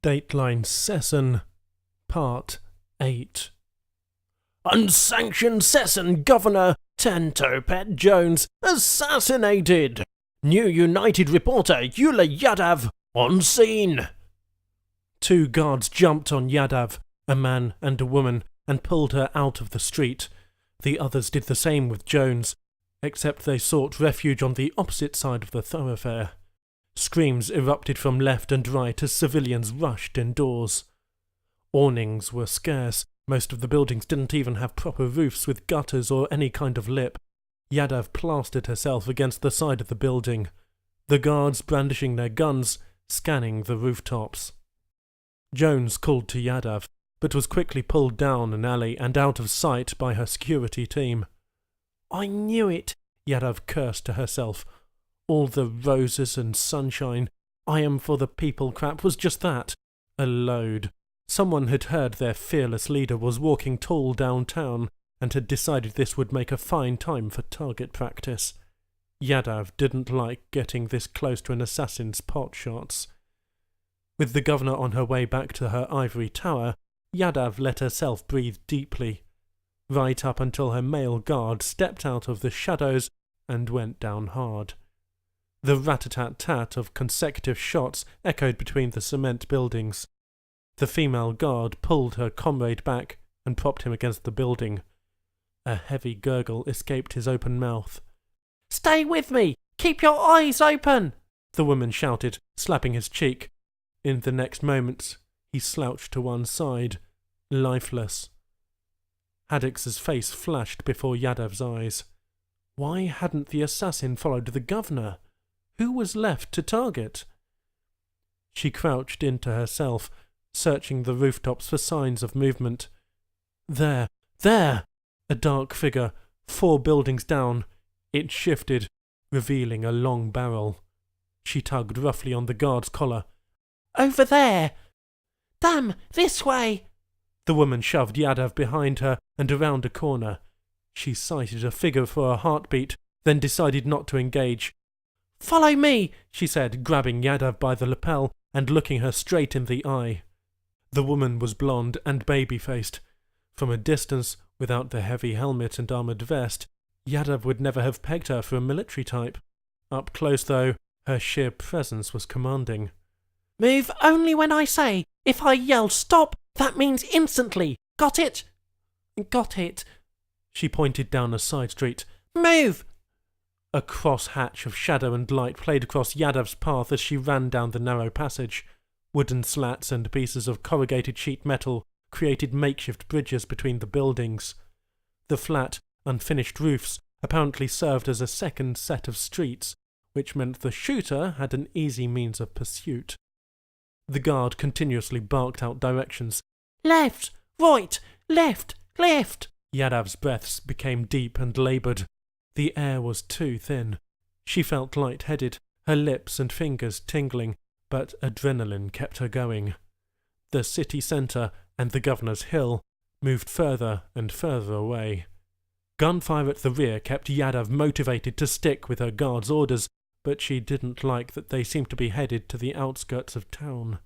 Dateline Sesen, Part 8. Unsanctioned Sesen Governor Tentopet Jones assassinated! New United reporter Ulla Yadav on scene! 2 guards jumped on Yadav, a man and a woman, and pulled her out of the street. The others did the same with Jones, except they sought refuge on the opposite side of the thoroughfare. Screams erupted from left and right as civilians rushed indoors. Awnings were scarce. Most of the buildings didn't even have proper roofs with gutters or any kind of lip. Yadav plastered herself against the side of the building, the guards brandishing their guns, scanning the rooftops. Jones called to Yadav, but was quickly pulled down an alley and out of sight by her security team. "I knew it," Yadav cursed to herself. All the roses and sunshine, I am for the people crap was just that, a load. Someone had heard their fearless leader was walking tall downtown and had decided this would make a fine time for target practice. Yadav didn't like getting this close to an assassin's pot shots. With the governor on her way back to her ivory tower, Yadav let herself breathe deeply, right up until her male guard stepped out of the shadows and went down hard. The rat-a-tat-tat of consecutive shots echoed between the cement buildings. The female guard pulled her comrade back and propped him against the building. A heavy gurgle escaped his open mouth. "Stay with me! Keep your eyes open!" the woman shouted, slapping his cheek. In the next moment, he slouched to one side, lifeless. Haddix's face flashed before Yadav's eyes. Why hadn't the assassin followed the governor? Who was left to target? She crouched into herself, searching the rooftops for signs of movement. There! A dark figure, 4 buildings down. It shifted, revealing a long barrel. She tugged roughly on the guard's collar. "Over there!" "Damn, this way!" The woman shoved Yadav behind her and around a corner. She sighted a figure for a heartbeat, then decided not to engage. "Follow me," she said, grabbing Yadav by the lapel and looking her straight in the eye. The woman was blonde and baby-faced. From a distance, without the heavy helmet and armoured vest, Yadav would never have pegged her for a military type. Up close, though, her sheer presence was commanding. "Move only when I say. If I yell stop, that means instantly. Got it?" "Got it." She pointed down a side street. "Move!" A cross-hatch of shadow and light played across Yadav's path as she ran down the narrow passage. Wooden slats and pieces of corrugated sheet metal created makeshift bridges between the buildings. The flat, unfinished roofs apparently served as a second set of streets, which meant the shooter had an easy means of pursuit. The guard continuously barked out directions. "Left! Right! Left! Left!" Yadav's breaths became deep and laboured. The air was too thin. She felt light-headed, her lips and fingers tingling, but adrenaline kept her going. The city centre and the governor's hill moved further and further away. Gunfire at the rear kept Yadav motivated to stick with her guard's orders, but she didn't like that they seemed to be headed to the outskirts of town.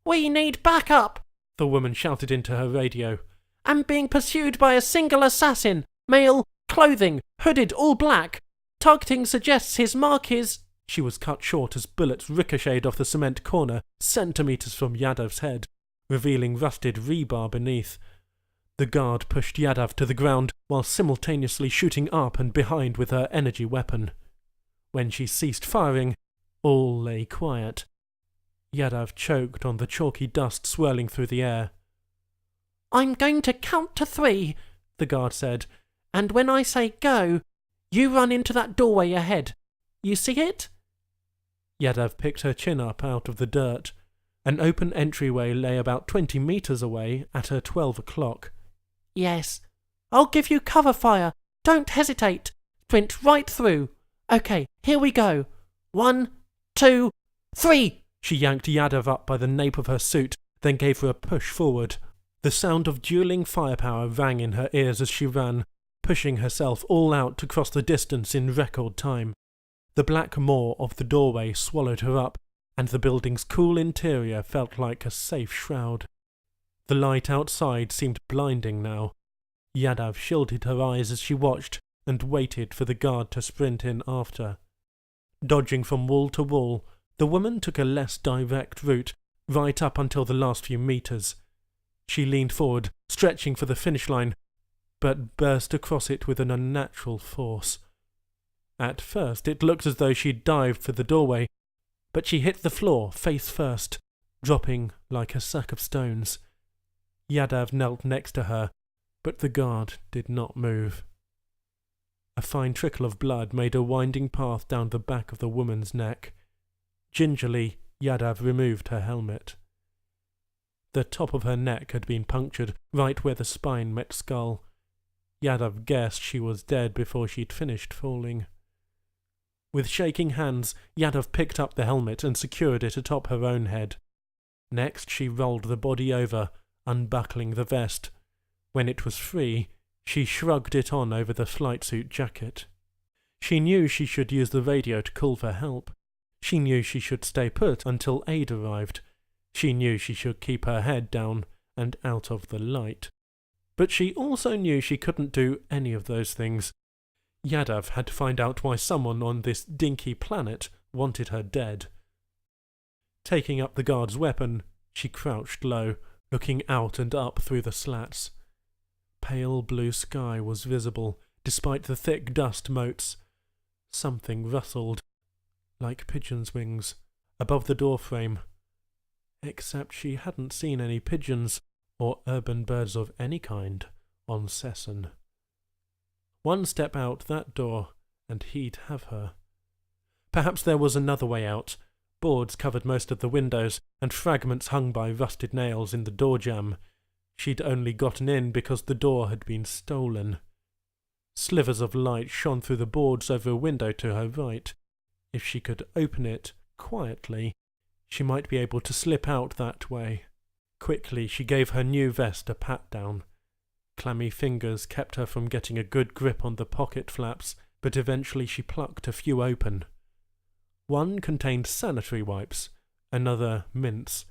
"We need backup!" the woman shouted into her radio. "I'm being pursued by a single assassin. Male, clothing, hooded, all black. Targeting suggests his mark is—" She was cut short as bullets ricocheted off the cement corner, centimetres from Yadav's head, revealing rusted rebar beneath. The guard pushed Yadav to the ground while simultaneously shooting up and behind with her energy weapon. When she ceased firing, all lay quiet. Yadav choked on the chalky dust swirling through the air. "I'm going to count to 3, the guard said, "and when I say go, you run into that doorway ahead. You see it?" Yadav picked her chin up out of the dirt. An open entryway lay about 20 metres away at her 12 o'clock. "Yes. I'll give you cover fire. Don't hesitate. Sprint right through. Okay, here we go. 1, 2, 3! She yanked Yadav up by the nape of her suit, then gave her a push forward. The sound of dueling firepower rang in her ears as she ran, pushing herself all out to cross the distance in record time. The black maw of the doorway swallowed her up, and the building's cool interior felt like a safe shroud. The light outside seemed blinding now. Yadav shielded her eyes as she watched and waited for the guard to sprint in after. Dodging from wall to wall, the woman took a less direct route, right up until the last few meters. She leaned forward, stretching for the finish line, but burst across it with an unnatural force. At first it looked as though she'd dived for the doorway, but she hit the floor face first, dropping like a sack of stones. Yadav knelt next to her, but the guard did not move. A fine trickle of blood made a winding path down the back of the woman's neck. Gingerly, Yadav removed her helmet. The top of her neck had been punctured, right where the spine met skull. Yadav guessed she was dead before she'd finished falling. With shaking hands, Yadav picked up the helmet and secured it atop her own head. Next, she rolled the body over, unbuckling the vest. When it was free, she shrugged it on over the flight suit jacket. She knew she should use the radio to call for help. She knew she should stay put until aid arrived. She knew she should keep her head down and out of the light. But she also knew she couldn't do any of those things. Yadav had to find out why someone on this dinky planet wanted her dead. Taking up the guard's weapon, she crouched low, looking out and up through the slats. Pale blue sky was visible, despite the thick dust motes. Something rustled, like pigeons' wings, above the doorframe. Except she hadn't seen any pigeons, or urban birds of any kind, on Sesen. One step out that door, and he'd have her. Perhaps there was another way out. Boards covered most of the windows, and fragments hung by rusted nails in the door jamb. She'd only gotten in because the door had been stolen. Slivers of light shone through the boards over a window to her right. If she could open it quietly, she might be able to slip out that way. Quickly she gave her new vest a pat-down. Clammy fingers kept her from getting a good grip on the pocket flaps, but eventually she plucked a few open. One contained sanitary wipes, another mints.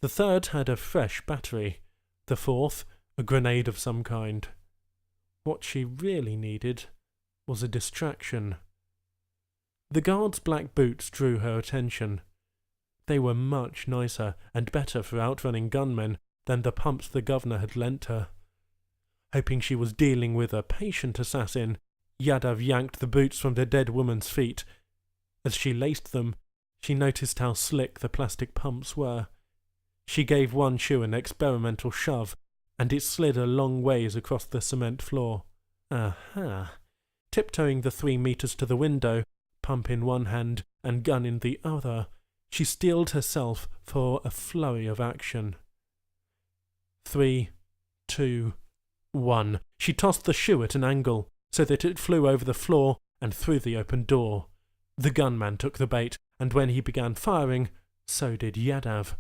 The third had a fresh battery. The fourth, a grenade of some kind. What she really needed was a distraction. The guard's black boots drew her attention. They were much nicer and better for outrunning gunmen than the pumps the governor had lent her. Hoping she was dealing with a patient assassin, Yadav yanked the boots from the dead woman's feet. As she laced them, she noticed how slick the plastic pumps were. She gave one shoe an experimental shove, and it slid a long ways across the cement floor. Aha! Tiptoeing the 3 meters to the window, pump in one hand and gun in the other, she steeled herself for a flurry of action. 3, 2, 1. She tossed the shoe at an angle, so that it flew over the floor and through the open door. The gunman took the bait, and when he began firing, so did Yadav.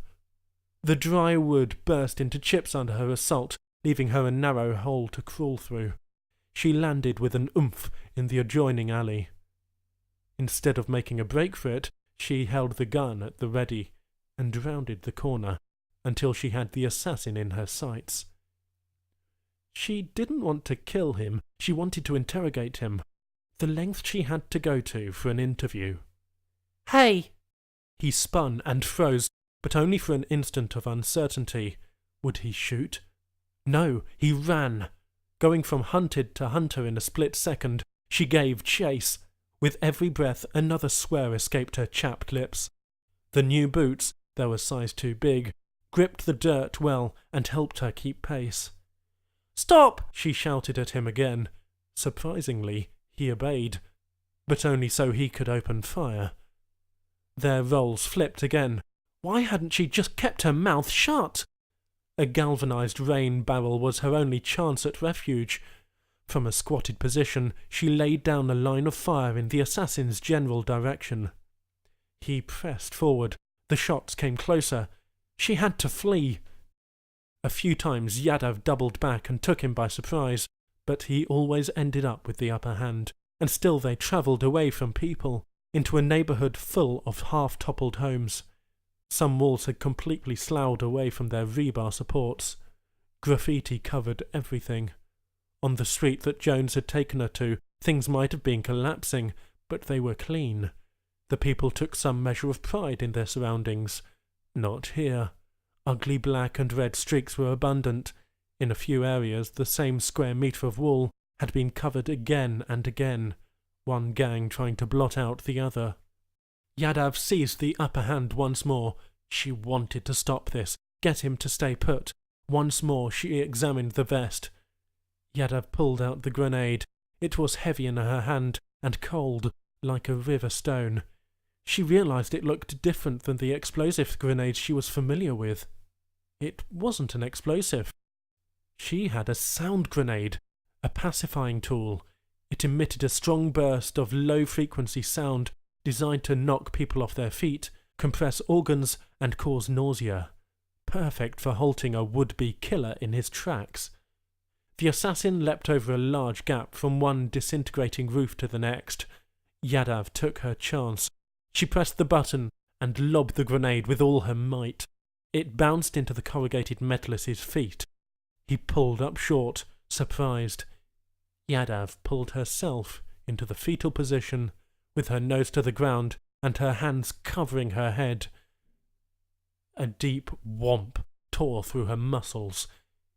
The dry wood burst into chips under her assault, leaving her a narrow hole to crawl through. She landed with an oomph in the adjoining alley. Instead of making a break for it, she held the gun at the ready and rounded the corner until she had the assassin in her sights. She didn't want to kill him, she wanted to interrogate him. The length she had to go to for an interview. "Hey!" He spun and froze, but only for an instant of uncertainty. Would he shoot? No, he ran. Going from hunted to hunter in a split second, she gave chase. With every breath, another swear escaped her chapped lips. The new boots, though a size too big, gripped the dirt well and helped her keep pace. "Stop!" she shouted at him again. Surprisingly, he obeyed, but only so he could open fire. Their roles flipped again. Why hadn't she just kept her mouth shut? A galvanized rain barrel was her only chance at refuge. From a squatted position, she laid down a line of fire in the assassin's general direction. He pressed forward. The shots came closer. She had to flee. A few times Yadav doubled back and took him by surprise, but he always ended up with the upper hand, and still they travelled away from people, into a neighbourhood full of half-toppled homes. Some walls had completely sloughed away from their rebar supports. Graffiti covered everything. On the street that Jones had taken her to, things might have been collapsing, but they were clean. The people took some measure of pride in their surroundings. Not here. Ugly black and red streaks were abundant. In a few areas, the same square metre of wall had been covered again and again, one gang trying to blot out the other. Yadav seized the upper hand once more. She wanted to stop this, get him to stay put. Once more she examined the vest. Yadav pulled out the grenade. It was heavy in her hand and cold, like a river stone. She realized it looked different than the explosive grenades she was familiar with. It wasn't an explosive. She had a sound grenade, a pacifying tool. It emitted a strong burst of low-frequency sound designed to knock people off their feet, compress organs, and cause nausea. Perfect for halting a would-be killer in his tracks. The assassin leapt over a large gap from one disintegrating roof to the next. Yadav took her chance. She pressed the button and lobbed the grenade with all her might. It bounced into the corrugated metalist's feet. He pulled up short, surprised. Yadav pulled herself into the fetal position, with her nose to the ground and her hands covering her head. A deep whomp tore through her muscles.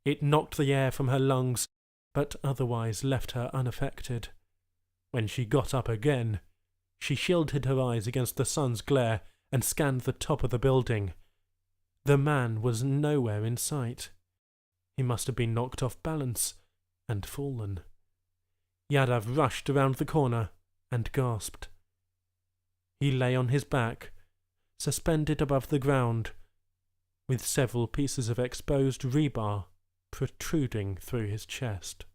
It knocked the air from her lungs, but otherwise left her unaffected. When she got up again, she shielded her eyes against the sun's glare and scanned the top of the building. The man was nowhere in sight. He must have been knocked off balance and fallen. Yadav rushed around the corner and gasped. He lay on his back, suspended above the ground, with several pieces of exposed rebar protruding through his chest.